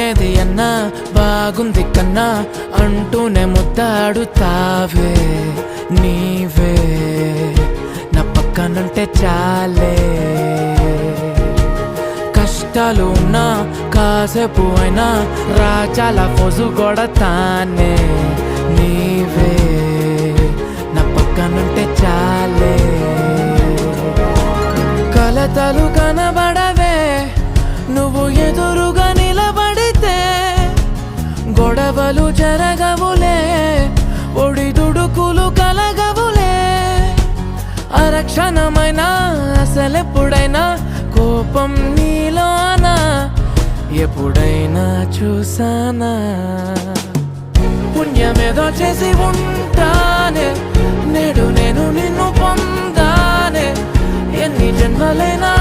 ఏది అన్నా బాగుంది కన్నా అంటూనే ముద్దాడుతావే నీవే నా పక్కనుంటే చాలే కష్టాలు ఉన్నా కాసేపు అయినా రాజాల ఫోజు కొడతానే నీవే నా పక్కనుంటే చాలే కలతలు కనబడవే నువ్వు ఎదురుగా నిలబడితే గొడవలు జరగవులే ఒడిదుడుకులు కలగవులే అరక్షణమైన అసలెప్పుడైనా కోపం నీలోనా ఎప్పుడైనా చూసానా పుణ్యమేదో చేసి ఉంటానే నేడు నేను నిన్ను పొందానే ఎన్ని జన్మలైనా